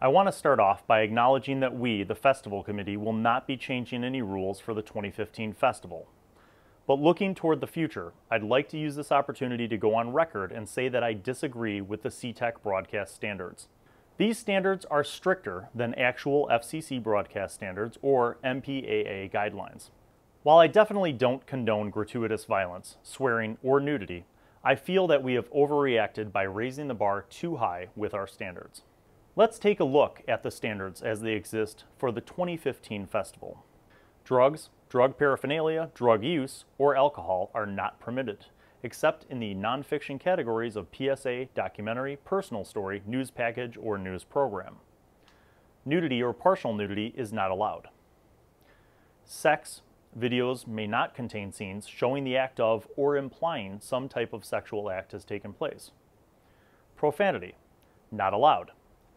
I want to start off by acknowledging that we, the Festival Committee, will not be changing any rules for the 2015 festival. But looking toward the future, I'd like to use this opportunity to go on record and say that I disagree with the CTEC Broadcast Standards. These standards are stricter than actual FCC broadcast standards or MPAA guidelines. While I definitely don't condone gratuitous violence, swearing, or nudity, I feel that we have overreacted by raising the bar too high with our standards. Let's take a look at the standards as they exist for the 2015 festival. Drugs, drug paraphernalia, drug use, or alcohol are not permitted, except in the nonfiction categories of PSA, documentary, personal story, news package, or news program. Nudity or partial nudity is not allowed. Sex videos may not contain scenes showing the act of or implying some type of sexual act has taken place. Profanity, not allowed.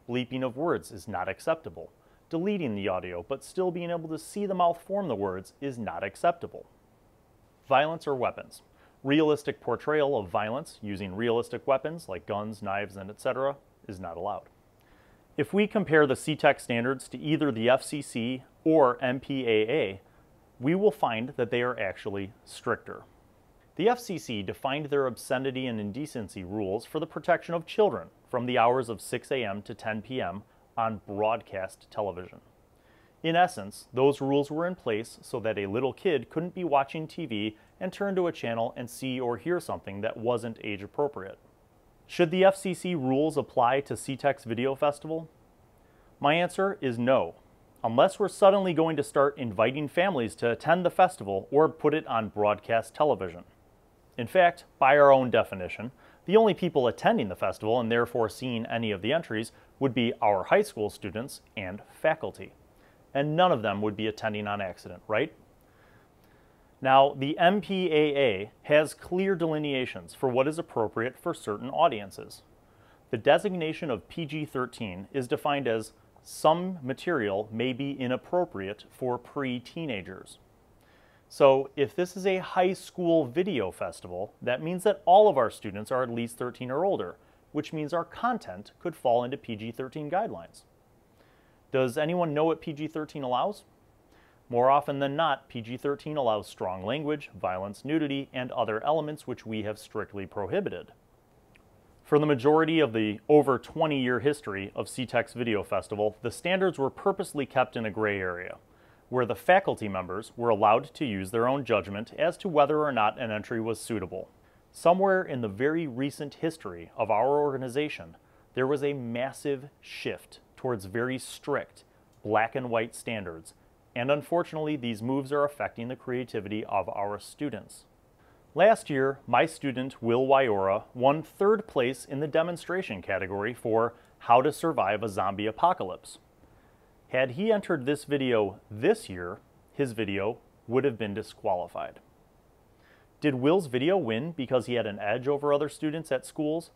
Bleeping of words is not acceptable. Deleting the audio but still being able to see the mouth form the words is not acceptable. Violence or weapons. Realistic portrayal of violence using realistic weapons like guns, knives, and etc. is not allowed. If we compare the CTEC standards to either the FCC or MPAA, we will find that they are actually stricter. The FCC defined their obscenity and indecency rules for the protection of children from the hours of 6 a.m. to 10 p.m. on broadcast television. In essence, those rules were in place so that a little kid couldn't be watching TV and turn to a channel and see or hear something that wasn't age appropriate. Should the FCC rules apply to CTEC's video festival? My answer is no, unless we're suddenly going to start inviting families to attend the festival or put it on broadcast television. In fact, by our own definition, the only people attending the festival and therefore seeing any of the entries would be our high school students and faculty. And none of them would be attending on accident, right? Now, the MPAA has clear delineations for what is appropriate for certain audiences. The designation of PG-13 is defined as some material may be inappropriate for pre-teenagers. So if this is a high school video festival, that means that all of our students are at least 13 or older, which means our content could fall into PG-13 guidelines. Does anyone know what PG-13 allows? More often than not, PG-13 allows strong language, violence, nudity, and other elements which we have strictly prohibited. For the majority of the over 20-year history of CTEC's Video Festival, the standards were purposely kept in a gray area, where the faculty members were allowed to use their own judgment as to whether or not an entry was suitable. Somewhere in the very recent history of our organization, there was a massive shift towards very strict black and white standards, and unfortunately these moves are affecting the creativity of our students. Last year, my student Will Wyora won 3rd place in the demonstration category for How to Survive a Zombie Apocalypse. Had he entered this video this year, his video would have been disqualified. Did Will's video win because he had an edge over other students at schools?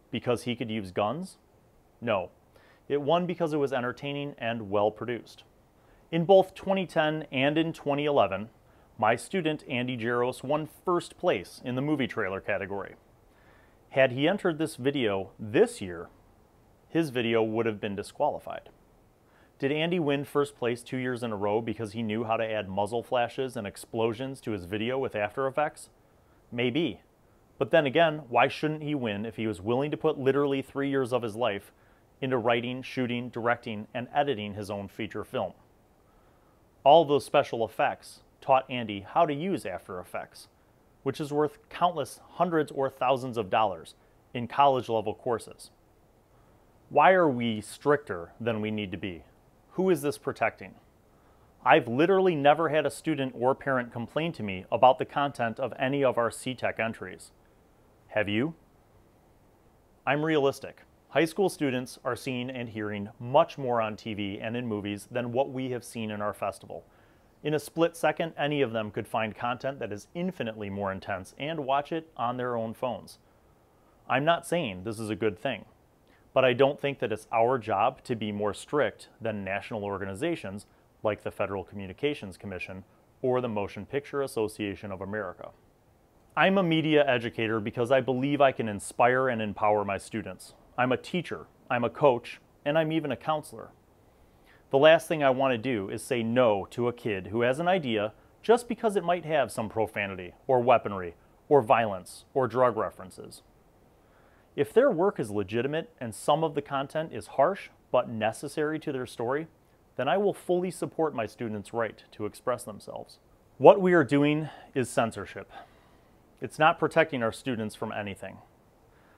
Because he could use guns? No. It won because it was entertaining and well produced. In both 2010 and in 2011, my student Andy Jaros won 1st place in the movie trailer category. Had he entered this video this year, his video would have been disqualified. Did Andy win 1st place 2 years in a row because he knew how to add muzzle flashes and explosions to his video with After Effects? Maybe. But then again, why shouldn't he win if he was willing to put literally 3 years of his life into writing, shooting, directing, and editing his own feature film? All those special effects taught Andy how to use After Effects, which is worth countless hundreds or thousands of dollars in college-level courses. Why are we stricter than we need to be? Who is this protecting? I've literally never had a student or parent complain to me about the content of any of our CTEC entries. Have you? I'm realistic. High school students are seeing and hearing much more on TV and in movies than what we have seen in our festival. In a split second, any of them could find content that is infinitely more intense and watch it on their own phones. I'm not saying this is a good thing, but I don't think that it's our job to be more strict than national organizations like the Federal Communications Commission or the Motion Picture Association of America. I'm a media educator because I believe I can inspire and empower my students. I'm a teacher, I'm a coach, and I'm even a counselor. The last thing I want to do is say no to a kid who has an idea just because it might have some profanity, or weaponry, or violence, or drug references. If their work is legitimate and some of the content is harsh but necessary to their story, then I will fully support my students' right to express themselves. What we are doing is censorship. It's not protecting our students from anything.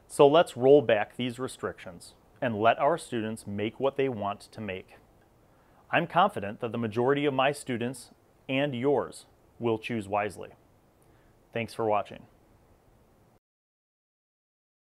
So let's roll back these restrictions and let our students make what they want to make. I'm confident that the majority of my students and yours will choose wisely. Thanks for watching.